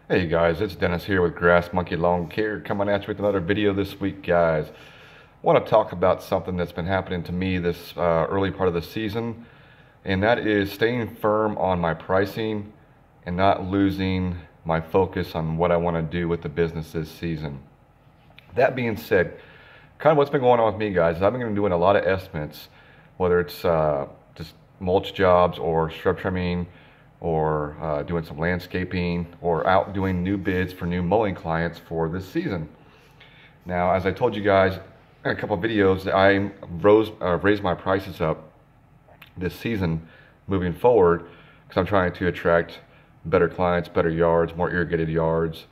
Hey guys, it's Dennis here with Grass Monkey Lawn Care coming at you with another video this week, guys. I want to talk about something that's been happening to me this early part of the season, and that is staying firm on my pricing and not losing my focus on what I want to do with the business this season. That being said, kind of what's been going on with me, guys, is I've been doing a lot of estimates, whether it's just mulch jobs or shrub trimming or doing some landscaping or out doing new bids for new mowing clients for this season. Now, as I told you guys in a couple of videos, I raised my prices up this season moving forward because I'm trying to attract better clients, better yards, more irrigated yards.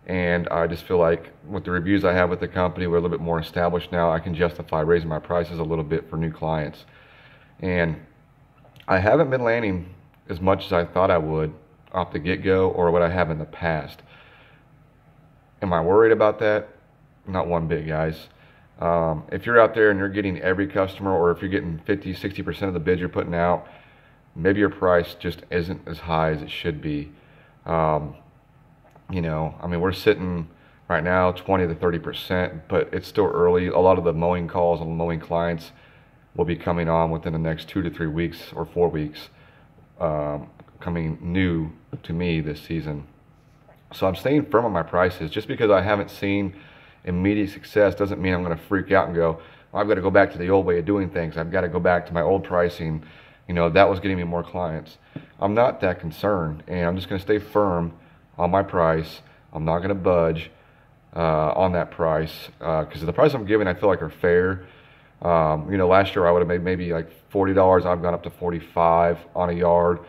And I just feel like with the reviews I have with the company, we're a little bit more established now. I can justify raising my prices a little bit for new clients. And I haven't been landing as much as I thought I would off the get-go or what I have in the past. Am I worried about that? Not one bit, guys. If you're out there and you're getting every customer, or if you're getting 50, 60% of the bids you're putting out, maybe your price just isn't as high as it should be. I mean, we're sitting right now 20 to 30%, but it's still early. A lot of the mowing calls and mowing clients will be coming on within the next 2 to 3 weeks or 4 weeks, coming new to me this season. So I'm staying firm on my prices. Just because I haven't seen immediate success doesn't mean I'm going to freak out and go, well, I've got to go back to the old way of doing things. I've got to go back to my old pricing. That was getting me more clients. I'm not that concerned, and I'm just going to stay firm on my price. I'm not going to budge on that price because the price I'm giving I feel like are fair. Last year I would have made maybe like $40. I've gone up to 45 on a yard.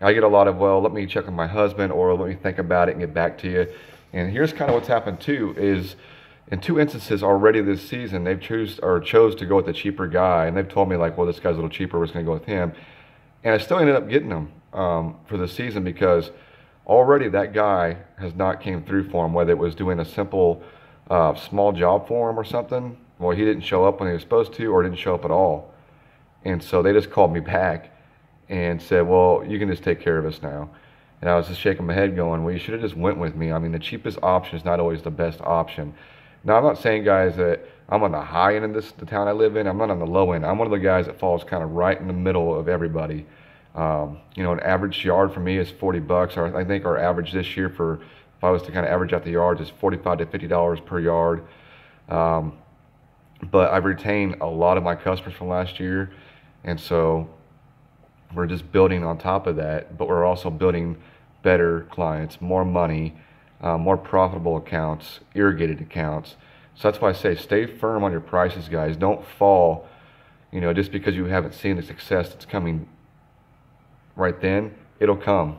I get a lot of, well, let me check with my husband, or let me think about it and get back to you. And here's kind of what's happened too, is in 2 instances already this season, they've chose to go with the cheaper guy, and they've told me like, well, this guy's a little cheaper, we're just going to go with him. And I still ended up getting them for the season because already that guy has not came through for him, whether it was doing a simple small job for him or something. Well, he didn't show up when he was supposed to, or didn't show up at all. And so they just called me back and said, well, you can just take care of us now. And I was just shaking my head going, well, you should have just went with me. I mean, the cheapest option is not always the best option. Now, I'm not saying, guys, that I'm on the high end of the town I live in. I'm not on the low end. I'm one of the guys that falls kind of right in the middle of everybody. An average yard for me is $40. Or I think our average this year if I was to kind of average out the yards, is $45 to $50 per yard. But I've retained a lot of my customers from last year, and so we're just building on top of that, but we're also building better clients, more money, more profitable accounts, irrigated accounts. So that's why I say stay firm on your prices, guys. Don't fall, just because you haven't seen the success that's coming right then. It'll come.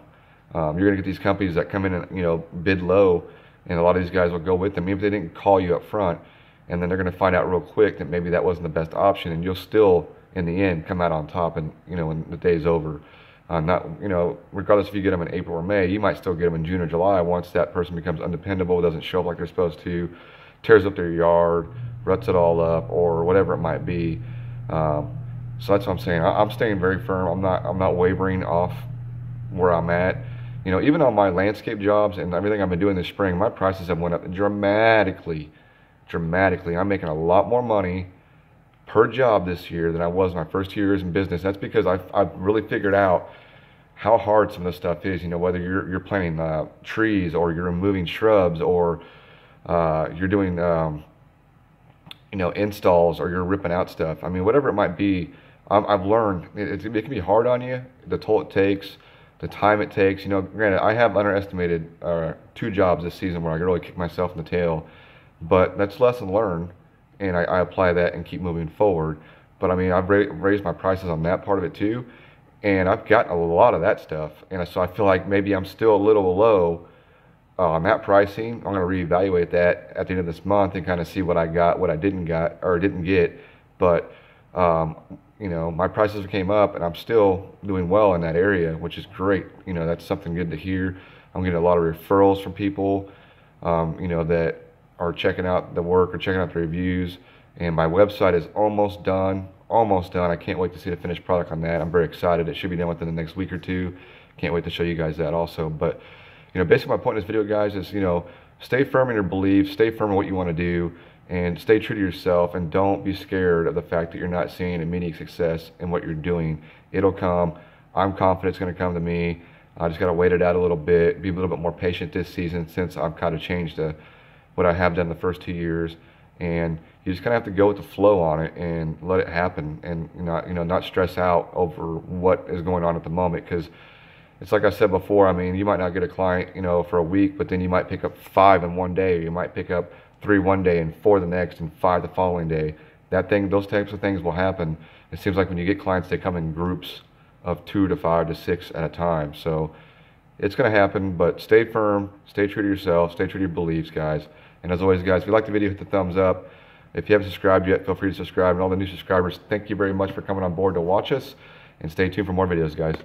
You're going to get these companies that come in and, bid low, and a lot of these guys will go with them, even if they didn't call you up front. And then they're going to find out real quick that maybe that wasn't the best option, and you'll still, in the end, come out on top. And when the day's over, regardless if you get them in April or May, you might still get them in June or July once that person becomes undependable, doesn't show up like they're supposed to, tears up their yard, ruts it all up, or whatever it might be. So that's what I'm saying. I'm staying very firm. I'm not wavering off where I'm at. Even on my landscape jobs and everything I've been doing this spring, my prices have went up dramatically. I'm making a lot more money per job this year than I was my first 2 years in business. That's because I've really figured out how hard some of this stuff is. Whether you're planting trees, or you're removing shrubs, or you're doing installs, or you're ripping out stuff. I mean, whatever it might be, I've learned it can be hard on you. The toll it takes, the time it takes. Granted, I have underestimated 2 jobs this season where I could really kick myself in the tail. But that's lesson learned, and I apply that and keep moving forward. But I mean, I've raised my prices on that part of it too, and I've gotten a lot of that stuff. And so I feel like maybe I'm still a little low on that pricing. I'm going to reevaluate that at the end of this month and kind of see what I got, what I didn't get. But my prices came up, and I'm still doing well in that area, which is great. That's something good to hear. I'm getting a lot of referrals from people, that are checking out the work or checking out the reviews. And my website is almost done. I can't wait to see the finished product on that. I'm very excited. It should be done within the next week or two. Can't wait to show you guys that also. But basically my point in this video, guys, is, stay firm in your beliefs, stay firm in what you want to do, and stay true to yourself, and don't be scared of the fact that you're not seeing immediate success in what you're doing. It'll come. I'm confident it's going to come to me. I just got to wait it out a little bit, be a little bit more patient this season, since I've kind of changed what I have done the first 2 years. And you just kind of have to go with the flow on it and let it happen, and not stress out over what is going on at the moment, because it's like I said before. I mean, you might not get a client, for a week, but then you might pick up 5 in one day, or you might pick up 3 one day and 4 the next and 5 the following day. Those types of things will happen. It seems like when you get clients, they come in groups of 2 to 5 to 6 at a time. So it's going to happen, but stay firm, stay true to yourself, stay true to your beliefs, guys. And as always, guys, if you like the video, hit the thumbs up. If you haven't subscribed yet, feel free to subscribe. And all the new subscribers, thank you very much for coming on board to watch us. And stay tuned for more videos, guys.